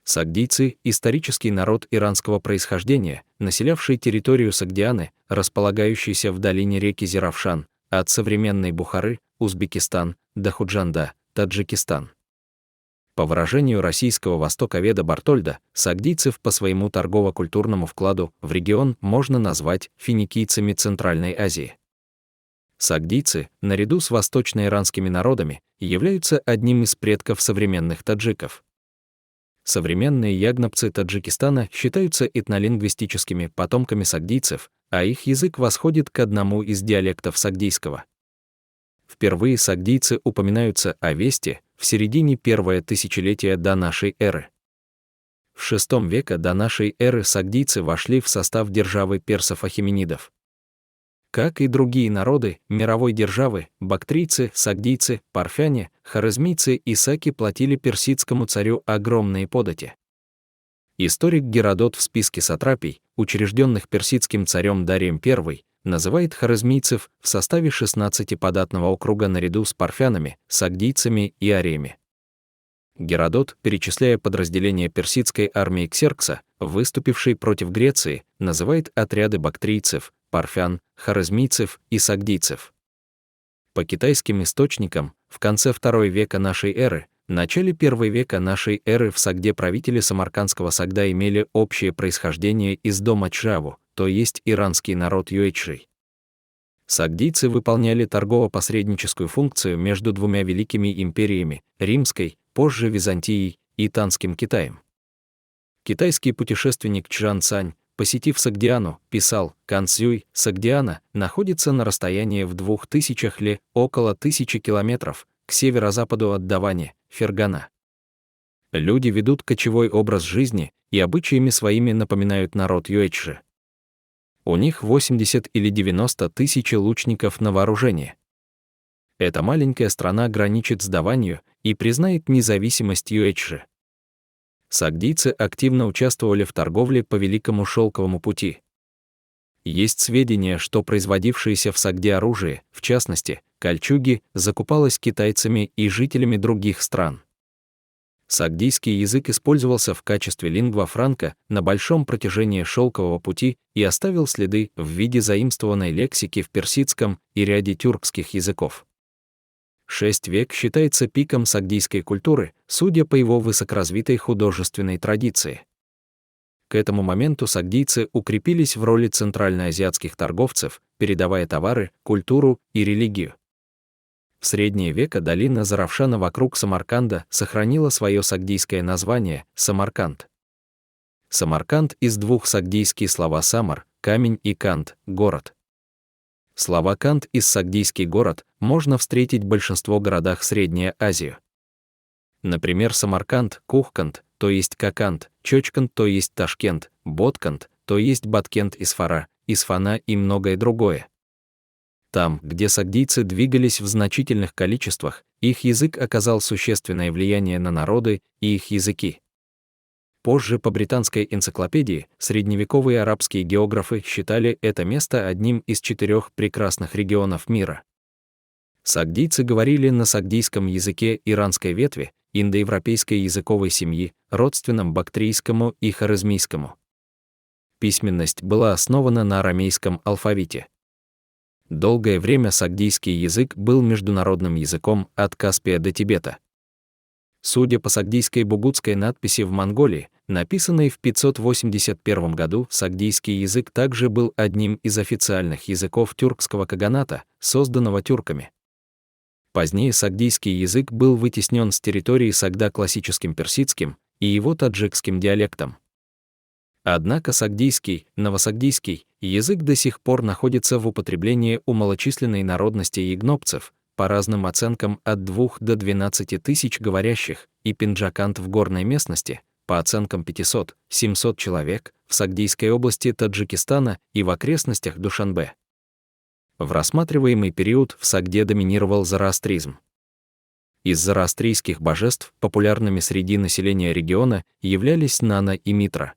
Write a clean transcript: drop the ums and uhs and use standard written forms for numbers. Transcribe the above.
Сагдийцы – исторический народ иранского происхождения, населявший территорию Согдианы, располагающейся в долине реки Зиравшан, от современной Бухары, Узбекистан, до Худжанда, Таджикистан. По выражению российского востоковеда Бартольда, сагдийцев по своему торгово-культурному вкладу в регион можно назвать финикийцами Центральной Азии. Сагдийцы, наряду с восточноиранскими народами, являются одним из предков современных таджиков. Современные ягнобцы Таджикистана считаются этнолингвистическими потомками сагдийцев, а их язык восходит к одному из диалектов сагдийского. Впервые сагдийцы упоминаются о Весте в середине первого тысячелетия до нашей эры. В VI веке до нашей эры сагдийцы вошли в состав державы персов-ахеменидов. Как и другие народы мировой державы, бактрийцы, сагдийцы, парфяне, хорезмийцы и саки платили персидскому царю огромные подати. Историк Геродот в списке сатрапий, учрежденных персидским царем Дарием I, называет хорезмийцев в составе 16-податного округа наряду с парфянами, сагдийцами и ариями. Геродот, перечисляя подразделения персидской армии Ксеркса, выступившей против Греции, называет отряды бактрийцев, парфян, хорезмийцев и сагдийцев. По китайским источникам, в конце II века нашей эры, начале I века нашей эры в Согде правители самаркандского Согда имели общее происхождение из дома Чжаву, то есть иранский народ юэчжий. Сагдийцы выполняли торгово-посредническую функцию между двумя великими империями – Римской, позже Византией, и Танским Китаем. Китайский путешественник Чжан Цань, посетив Согдиану, писал: «Канцзюй, Согдиана, находится на расстоянии в 2000 ли, около 1000 километров, к северо-западу от Давани, Фергана. Люди ведут кочевой образ жизни и обычаями своими напоминают народ юэчжи. У них 80 или 90 тысяч лучников на вооружении. Эта маленькая страна граничит с Даванью и признает независимость юэчжи». Сагдийцы активно участвовали в торговле по Великому Шелковому пути. Есть сведения, что производившееся в Согде оружие, в частности, кольчуги, закупалось китайцами и жителями других стран. Сагдийский язык использовался в качестве лингва франка на большом протяжении Шелкового пути и оставил следы в виде заимствованной лексики в персидском и ряде тюркских языков. VI век считается пиком сагдийской культуры, судя по его высокоразвитой художественной традиции. К этому моменту сагдийцы укрепились в роли центральноазиатских торговцев, передавая товары, культуру и религию. В средние века долина Заравшана вокруг Самарканда сохранила свое сагдийское название – Самарканд. Самарканд из двух сагдийские слова «самар» – камень и «канд» – город. Слова «канд» из сагдийский город можно встретить в большинстве городах Средней Азии. Например, Самарканд, Кухканд, то есть Каканд, Чочканд, то есть Ташкент, Ботканд, то есть Баткент, Исфара, Исфана и многое другое. Там, где сагдийцы двигались в значительных количествах, их язык оказал существенное влияние на народы и их языки. Позже по британской энциклопедии средневековые арабские географы считали это место одним из 4 прекрасных регионов мира. Сагдийцы говорили на сагдийском языке иранской ветви, индоевропейской языковой семьи, родственном бактрийскому и хорезмийскому. Письменность была основана на арамейском алфавите. Долгое время сагдийский язык был международным языком от Каспия до Тибета. Судя по сагдийской бугутской надписи в Монголии, написанной в 581 году, сагдийский язык также был одним из официальных языков тюркского каганата, созданного тюрками. Позднее сагдийский язык был вытеснен с территории Согда классическим персидским и его таджикским диалектом. Однако сагдийский, новосагдийский язык до сих пор находится в употреблении у малочисленной народности ягнобцев, по разным оценкам от 2 до 12 тысяч говорящих, и пинджакант в горной местности, по оценкам 500-700 человек, в Сагдийской области Таджикистана и в окрестностях Душанбе. В рассматриваемый период в Согде доминировал зороастризм. Из зороастрийских божеств популярными среди населения региона являлись Нана и Митра.